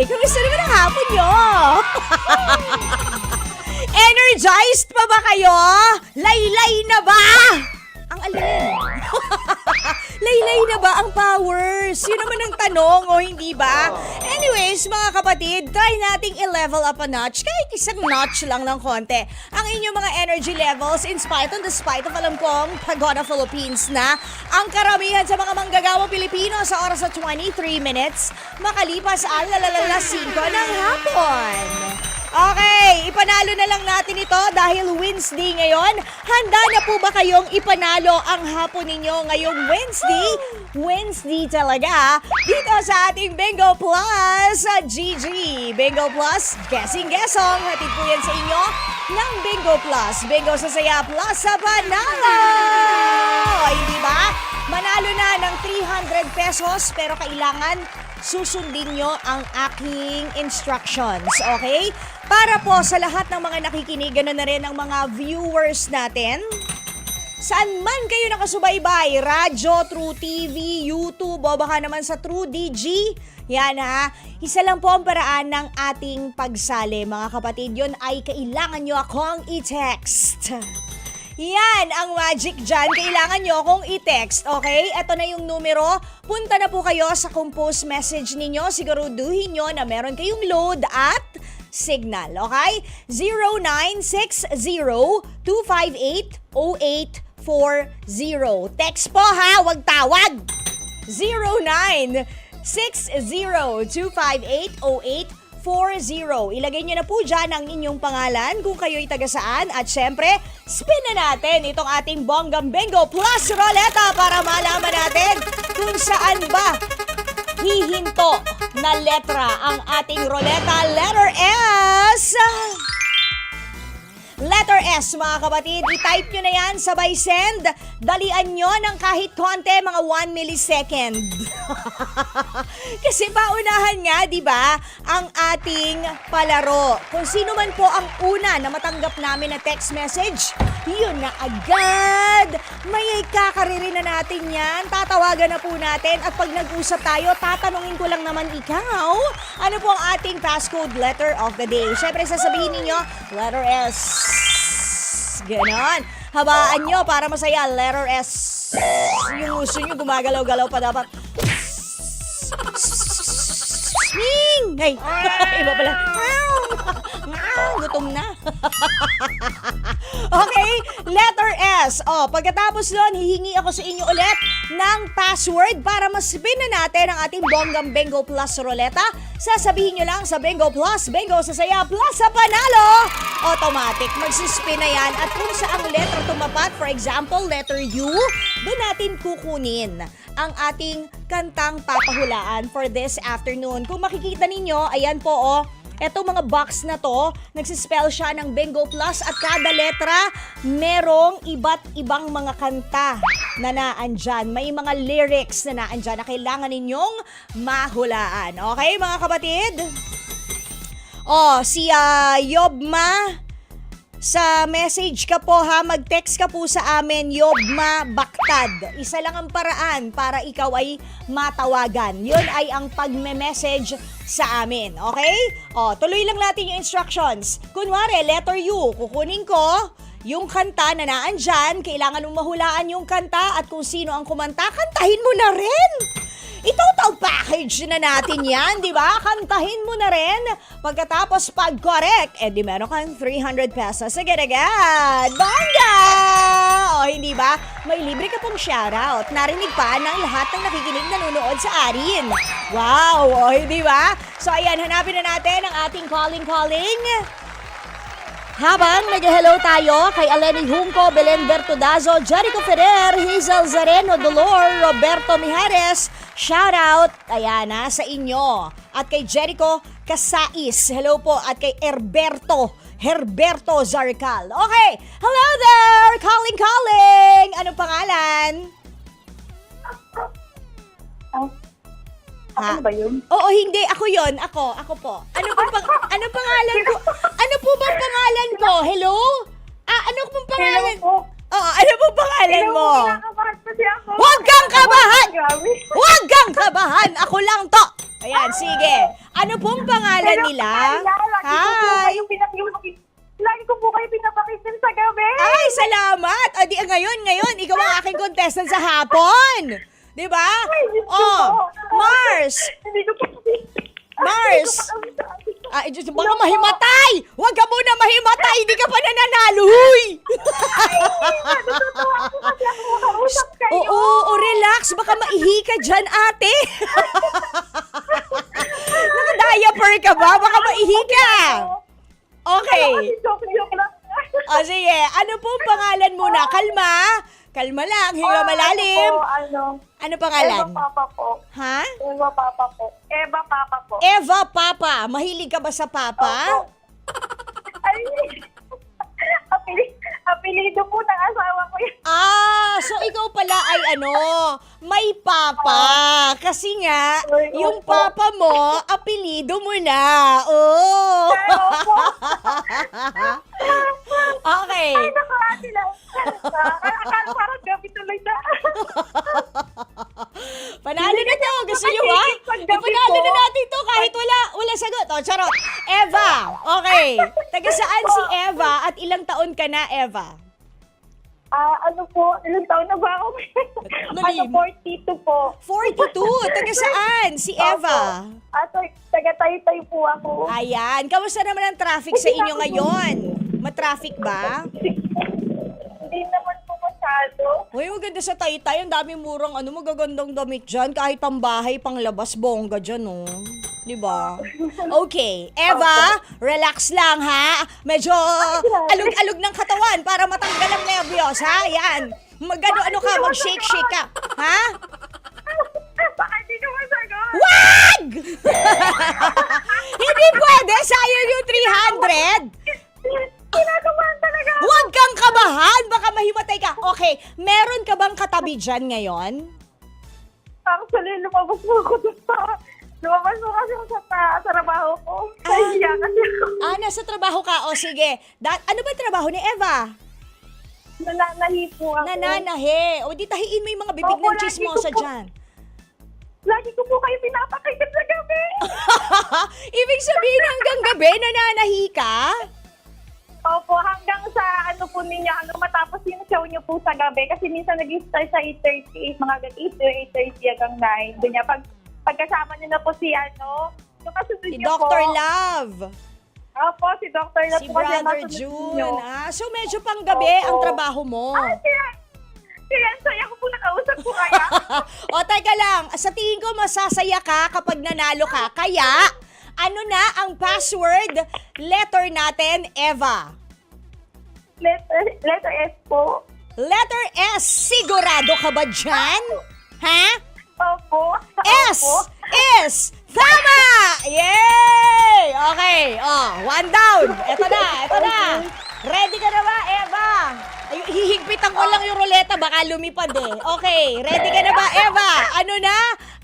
Kumusta naman ang hapon nyo? Energized pa ba kayo? Laylay na ba? Ang alin? Laylay na ba ang powers? Yun naman ang tanong, o hindi ba? Anyways, mga kapatid, try nating i-level up a notch, kahit isang notch lang ng konti, ang inyong mga energy levels in spite on the spite of alam kong Pagoda Philippines na ang karamihan sa mga manggagawa Pilipino sa oras sa 23 minutes makalipas ang 5 ng hapon. Okay, ipanalo na lang natin ito dahil Wednesday ngayon. Handa na po ba kayong ipanalo ang hapon ninyo ngayong Wednesday? Wednesday talaga dito sa ating Bingo Plus GG. Bingo Plus, guessing-guessong. Hatid po yan sa inyo ng Bingo Plus. Bingo sa Saya Plus sa Panalo! Hindi ba? Manalo na ng 300 pesos pero kailangan susundin nyo ang aking instructions, okay? Para po sa lahat ng mga nakikinig, ganoon na rin ang mga viewers natin. Saan man kayo nakasubaybay, radyo, True TV, YouTube, o baka naman sa True DG, yan ha, isa lang po ang paraan ng ating pagsali. Mga kapatid, yun ay kailangan nyo akong i-text. Yan ang magic dyan. Kailangan nyo akong i-text, okay? Ito na yung numero. Punta na po kayo sa compose message ninyo. Siguraduhin nyo na meron kayong load at signal, okay? 0960-258-0840. Text po ha, wag tawag. 0960-258-0840. Ilagay nyo na po dyan ang inyong pangalan kung kayo'y taga saan. At syempre, spin na natin itong ating Bonggang Bingo Plus Roleta para malaman natin kung saan ba hihinto na letra ang ating roleta. Letter S. Letter S, mga kapatid. I-type nyo na yan, sabay send. Dalian nyo ng kahit konti, mga 1 millisecond. Kasi paunahan nga, di ba, ang ating palaro. Kung sino man po ang una na matanggap namin na text message, yun na agad. May kakariri na natin yan. Tatawagan na po natin. At pag nag-usap tayo, tatanungin ko lang naman ikaw, ano po ang ating passcode letter of the day? Siyempre, sasabihin ninyo, letter S. Ganon. Habaan nyo para masaya. Letter S. Yung uso nyo, gumagalaw-galaw pa dapat. Swing! Hey, iba pala. Gutom na. Okay, letter S. Pagkatapos nun, hihingi ako sa inyo ulit ng password para ma-spin na natin ang ating Bonggang Bingo Plus Roleta. Sasabihin nyo lang sa Bingo Plus, Bingo sa Saya Plus sa Panalo. Automatic, magsispin na yan. At kung saang letter tumapat, for example, letter U, doon natin kukunin ang ating kantang papahulaan for this afternoon. Kung makikita ninyo, ayan po etong mga box na to, nagsispell siya ng Bingo Plus at kada letra merong iba't ibang mga kanta na naandyan. May mga lyrics na naandyan na kailangan ninyong mahulaan. Okay, mga kapatid? Si Yobma, sa message ka po ha, mag-text ka po sa amin, Yobma Baktad. Isa lang ang paraan para ikaw ay matawagan. Yun ay ang pagme-message sa amin, okay? Tuloy lang natin yung instructions. Kunwari, letter U, kukunin ko yung kanta na naandyan, kailangan mong mahulaan yung kanta at kung sino ang kumanta, kantahin mo na rin. Itotal package na natin yan, di ba? Kantahin mo na rin. Pagkatapos pag-correct, di meron kang 300 pesos. Agad-agad. Bongga! Hindi ba? May libre ka pong shoutout. Narinig pa ng lahat ng nakikinig nanonood sa atin. Wow! Hindi ba? So ayan, hanapin na natin ang ating calling. Habang nag-hello tayo kay Aleni Junco, Belen Bertudazo, Jericho Ferrer, Hazel Zareno, Dolor, Roberto Mijares, shoutout, ayan sa inyo. At kay Jericho Casais, hello po. At kay Herberto Zarcal. Okay, hello there! Calling! Anong pangalan? Ako ba yun? Oo, hindi. Ako yun. Ako po. Ano pangalan ko? Ano po bang pangalan ko? Hello? Ano pong pangalan? Hello po. Oo, ano pong pangalan mo? Kinakabahan kasi ako. Huwag kang kabahan! Grabe. Huwag kang kabahan! Ako lang to! Ayan, sige. Ano pong pangalan nila? Hi! Lagi ko po kayo pinapakisin sa gabi. Ay, salamat! O, ngayon, ikaw ang aking contestant sa hapon. Di ba? Oh, Mars! Hindi ko po. Mars! Ay, Diyos, baka mahimatay! Huwag ka muna mahimatay! Hindi ka pa nananalo, huy! Natutuwa po kasi ako makausap kayo. Oo, relax. Baka maihi ka dyan, ate. Naka-diaper ka ba? Baka maihi ka. Okay. Joke lang. O, sige. Ano pong pangalan muna? Kalma. Kalma lang. Hinga malalim. Ano pangalan? Eva Papa po. Ha? Eva Papa po. Eva Papa po. Eva Papa. Mahilig ka ba sa papa? Opo. Ay, apelido po ng asawa ko yun. So ikaw pala ay may papa. Kasi nga, Ay, yung opo. papa mo, apelido mo na. Oh. Ay, opo. Okay. Ay, nakakati lang. Akala parang gabi tuloy na. Panalo na to. Gusto nyo ba? Ipanalo na natin to kahit wala sagot. O, charot. Eva. Okay. Taga saan si Eva at ilang taon ka na, Eva? Ano po, ilang taon na ba ako? Malim. 42 po. 42. Taga saan si Eva? Taga-Taytay po ako. Ayan. Kamusta naman ang traffic sa inyo ngayon? Matraffic ba? Hindi naman po masyado. Uy, maganda sa Taytay. Ang daming murang magagandang damit dyan. Kahit pambahay, panglabas, bongga dyan, oh. Diba? Okay. Eva, relax lang, ha? Medyo alog-alog ng katawan para matanggal ang nervyos, ha? Yan. Mag-ano ka, mag-shake-shake ka. Ha? Baka hindi ko masagot. Wag! Hindi pwede. Sayang yung 300. Kinakabahan talaga. Huwag kang kabahan. Baka mahimatay ka. Okay. Meron ka bang katabi dyan ngayon? Actually, lumabas mo ako dun lumabas mo kasi ako sa trabaho ko. Kaya kasi ako. Nasa trabaho ka. O, sige. Ano ba trabaho ni Eva? Nananahi po ako. Nananahe. O, di tahiin mo yung mga bibig Opo, ng lagi chismosa ko po. dyan. Lagi ko po kayo pinapakinggan sa gabi. Ibig sabihin hanggang gabi, nananahi ka? Opo, hanggang sa po ninyo, matapos yung show nyo po sa gabi. Kasi minsan nag-start sa 8:30, mga 8:30 hanggang 9. Ganyan, pagkasama nyo na po si yung kasunod Si nyo po. Dr. Love. Opo, si Dr. Love Si po kasi Brother masunod June. ninyo. So medyo pang gabi Opo. ang trabaho mo. Kaya saya ko po nakausap ko kaya. O, teka lang. Sa tingin ko masasaya ka kapag nanalo ka. Kaya, ano na ang password letter natin, Eva? Letter S po. Letter S. Sigurado ka ba dyan? Ha? Opo. S Opo. is tama! Yay! Okay. One down. Ito na. Ready ka na ba, Eva? Hihigpitan ko lang yung ruleta, baka lumipad eh. Okay, ready ka na ba, Eva? Ano na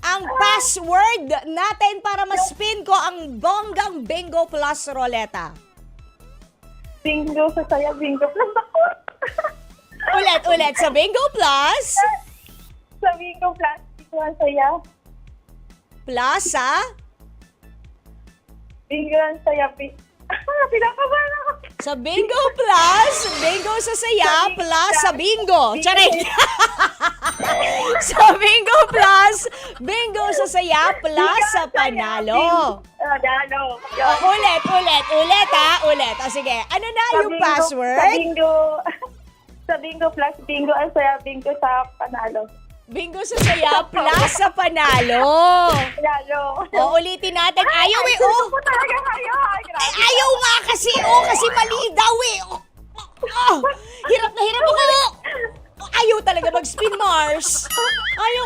ang password natin para ma-spin ko ang bonggang Bingo Plus ruleta? Bingo sa saya, bingo plus ako. Ulit. Sa Bingo Plus, Sa bingo plus, bingo ang saya. plus ha? Bingo ang saya, pinakabahan ako. Sa Bingo Plus, bingo sa saya, plus sa bingo. Charing! Sa Bingo Plus, bingo sa saya, plus sa panalo. Panalo. Ulit ha, ulit. Sige, ano na yung password? Sa bingo plus, bingo ang saya, bingo sa panalo. Bingo sa saya, plus sa panalo. Panalo. O, ulitin natin. Ayaw eh, Gusto ko talaga kayo. Ay, ayaw nga kasi, kasi mali daw eh. Hirap na hirap ako. Ayaw talaga mag-spin, Mars. Ayaw.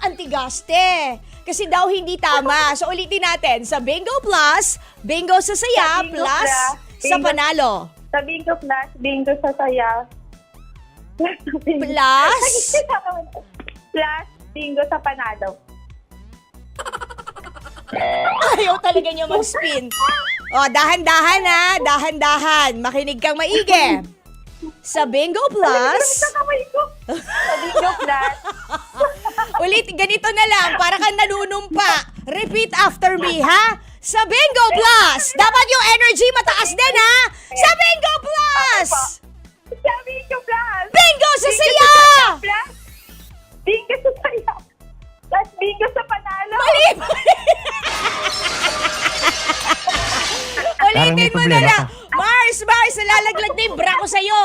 Antigaste. Kasi daw hindi tama. So, ulitin natin. Sa Bingo Plus, bingo sa saya, Sa Bingo plus Plus, sa bingo- panalo. Sa bingo plus, bingo sa saya. Plus? Plus, bingo sa panalo. Ayaw talaga niya mag-spin. Dahan-dahan ha. Dahan-dahan. Makinig kang maigi. Sa Bingo Plus, Sa kamay ko. Sa bingo plus. Ulit, ganito na lang, para kang nanunumpa. Repeat after me, ha? Sa Bingo Plus, dapat yung energy mataas din, ha? Sa Bingo Plus! Sabi ko, Plus! Bingo sa saya! Plus! Bingo sa saya! Plus bingo sa panalo! Mali! Parang Ulitin may mo na problema lang. ka. Mars, nalalaglag na yung bra ko sa'yo.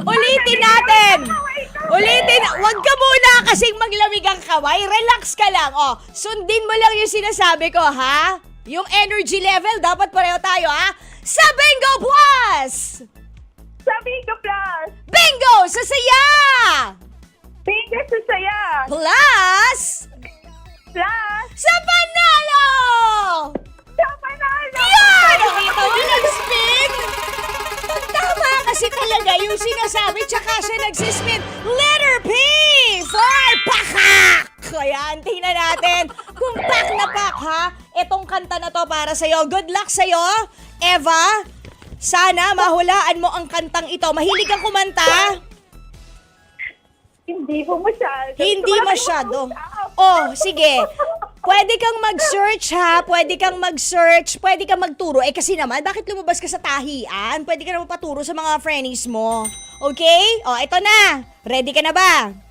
Ulitin natin. Ulitin. Huwag ka muna kasing maglamig ang kamay. Relax ka lang. Oh, sundin mo lang yung sinasabi ko, ha? Yung energy level, dapat pareho tayo, ha? Sa Bingo Plus! Sabi ko, Plus! Bingo sa saya! Bingo sa saya! Plus Plus! sa panalo! Sa panalo! Yan! Nakita mo, nag-spin? Tama kasi talaga yung sinasabi tsaka siya nagsispin. Letter P for pakak! Ayan, tingnan natin kung pak na pak, ha? Itong kanta na to para sa'yo. Good luck sa'yo, Eva. Sana mahulaan mo ang kantang ito. Mahilig kang kumanta? Hindi po masyado. Hindi masyado. Oh, sige. Pwede kang mag-search, ha? Pwede kang mag-search. Pwede kang magturo. Eh kasi naman, bakit lumabas ka sa tahian? Pwede ka naman paturo sa mga friends mo. Okay? Oh, ito na. Ready ka na ba?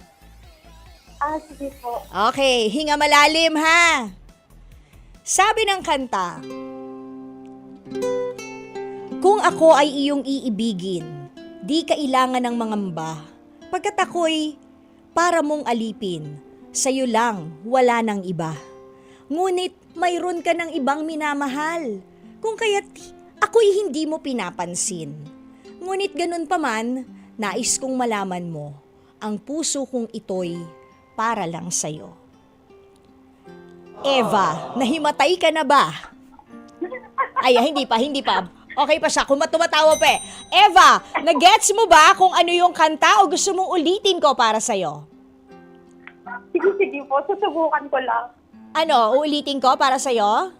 Sige po. Okay, hinga malalim, ha? Sabi ng kanta, kung ako ay iyong iibigin, di kailangan ng mangamba. Pagkat ako'y para mong alipin, sa'yo lang, wala nang iba. Ngunit mayroon ka ng ibang minamahal, kung kaya't ako'y hindi mo pinapansin. Ngunit ganun pa man, nais kong malaman mo, ang puso kong ito'y para lang sa'yo. Eva, nahimatay ka na ba? Ay, hindi pa. Okay pa siya, kung tumatawa pa eh. Eva, nag-gets mo ba kung ano yung kanta o gusto mong ulitin ko para sa'yo? Sige po. Susubukan ko lang. Ano, uulitin ko para sa'yo?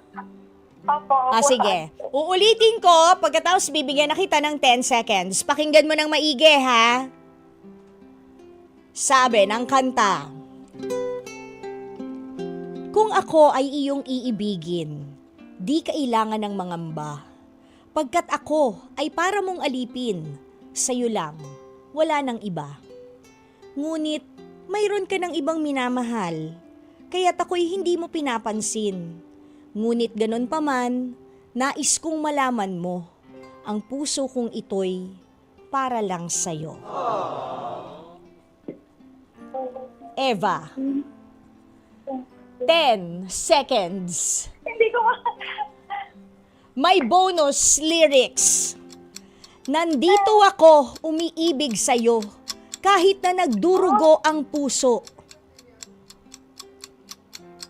Opo. Sige. Uulitin ko, pagkatapos bibigyan na kita ng 10 seconds. Pakinggan mo ng maigi, ha? Sabi ng kanta, kung ako ay iyong iibigin, di kailangan ng mangamba. Pagkat ako ay para mong alipin, sa'yo lang, wala nang iba. Ngunit, mayroon ka ng ibang minamahal, kaya't ako'y hindi mo pinapansin. Ngunit ganon pa man, nais kong malaman mo, ang puso kong ito'y para lang sa'yo. Eva, 10 seconds. Hindi ko May bonus lyrics. Nandito ako, umiibig sa'yo, kahit na nagdurugo ang puso.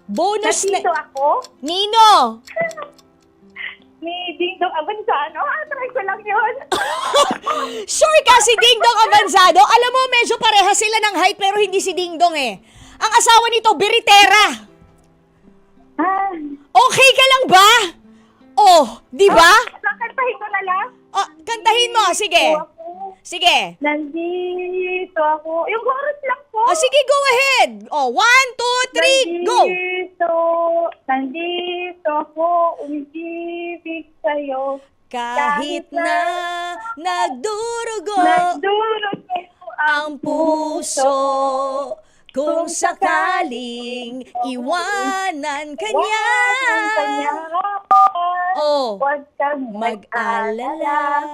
Bonus Nandito na... ako. Nino! Ni Dingdong Avansano. Try ko lang yun. Sure ka si Dingdong Avanzado? Alam mo, medyo pareha sila ng height pero hindi si Dingdong eh. Ang asawa nito, Biritera. Okay ka lang ba? Oh, di ba? Kakantahin ko na lang. Oh, kantahin mo, sige. Sige. Nandito ako. Yung chorus lang po. Oh, sige, go ahead. Oh, 1, 2, 3, go. Nandito ako, umibig sa'yo. Kahit na nagdurugo Nagdurugo ang puso, kung sakaling iwanan ka niya. Oh, Huwag kang mag-alala,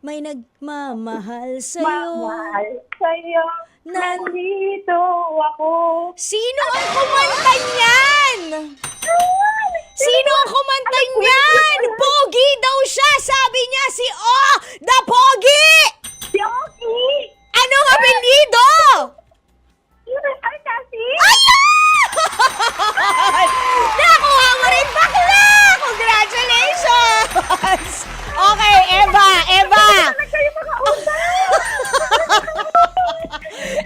may nagmamahal sa'yo. Mahal sa'yo. Nandito ako. Sino ang kumanta niyan? Sino ang kumanta niyan? Pogi daw siya, sabi niya si the Pogi! Si Oki! Anong apelyido? Ay, kasi? Ayan! Nakuha mo rin bakla! Congratulations! Okay, Eva! Ano kayo makauna?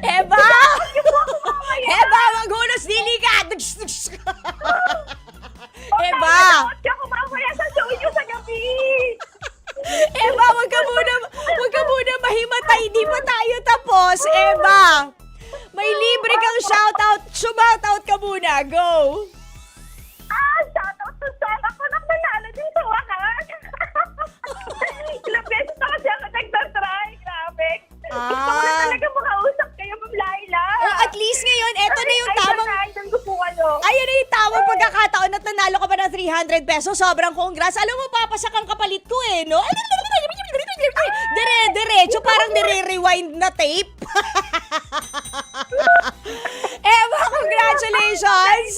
Eva! Eva, maghunos dili ka! tamang pagkakataon at nanalo ka pa ng 300 pesos. Sobrang congrats. Alam mo, papasak ang kapalit ko eh, no? Diretso, parang nire-rewind na tape. Eva, congratulations!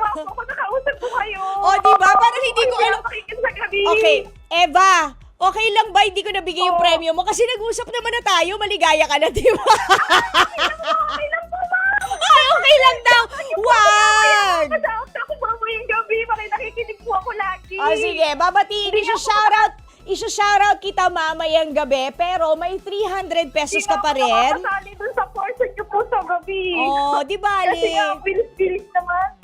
Ako nakausap ko kayo. O, diba? Parang hindi ko alam. Makikin sa gabi. Okay, Eva, okay lang ba hindi ko nabigay yung Oo. premyo mo? Kasi nag-usap naman na tayo, maligaya ka na, diba? Okay lang po, ma'am. Ay, okay lang daw. Wag! Nasa ako mamayang gabi. Nakikinig po ako lagi. O, sige, babatiin. Isa-shoutout kita mamayang gabi, pero may 300 pesos ka pa rin. Hindi dun sa portion niyo po sa gabi. Oh, di bali. Kasi nga, bilis-bilis naman.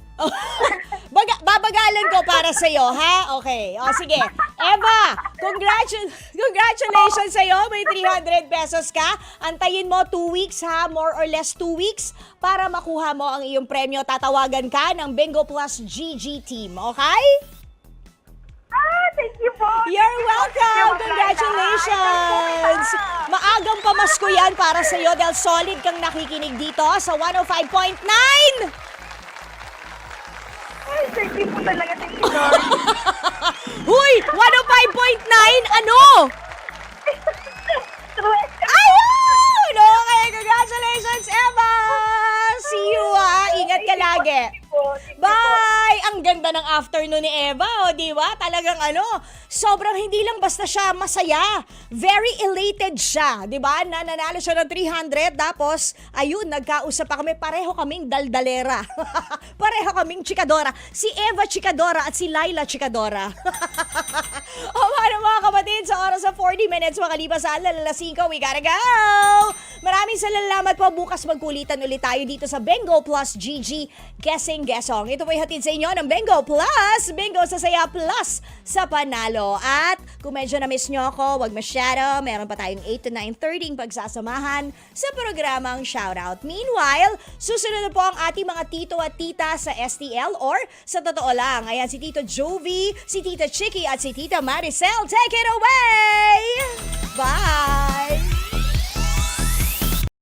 Babagalan ko para sa'yo, ha? Okay. O, sige. Eva, congratulations sa'yo. May 300 pesos ka. Antayin mo 2 weeks, ha? More or less 2 weeks para makuha mo ang iyong premyo. Tatawagan ka ng Bingo Plus GG team, okay? Thank you po. You're welcome! Congratulations! Maagang pamasko yan para sa'yo dahil solid kang nakikinig dito sa 105.9! Ay, thank you po talaga. Thank you, Lord. Huy! 105.9? Ano? Ayun! Okay, congratulations, Emma! See you, ha? Ingat ka lagi. Bye! Ang ganda ng afternoon ni Eva, o di ba? Talagang sobrang hindi lang basta siya masaya. Very elated siya, di ba? Nanalo siya ng 300, tapos, ayun, nagkausap pa kami. Pareho kaming daldalera. Pareho kaming chikadora. Si Eva chikadora at si Laila chikadora. O paano mga kapatid, sa oras sa 40 minutes makalipas sa alas 5, we gotta go! Maraming salamat po. Bukas magkulitan ulit tayo dito sa Bingo Plus GG Guessing Guessong. Ito po'y hatid sa inyo ng Bingo Plus. Bingo sa saya plus sa panalo. At kung medyo na-miss nyo ako, wag masyado. Meron pa tayong 8 to 9:30 pagsasamahan sa programang Shoutout. Meanwhile, susunod na po ang ating mga tito at tita sa STL or sa totoo lang. Ayan, si Tito Jovi, si Tita Chicky at si Tita Maricel. Take it away! Bye!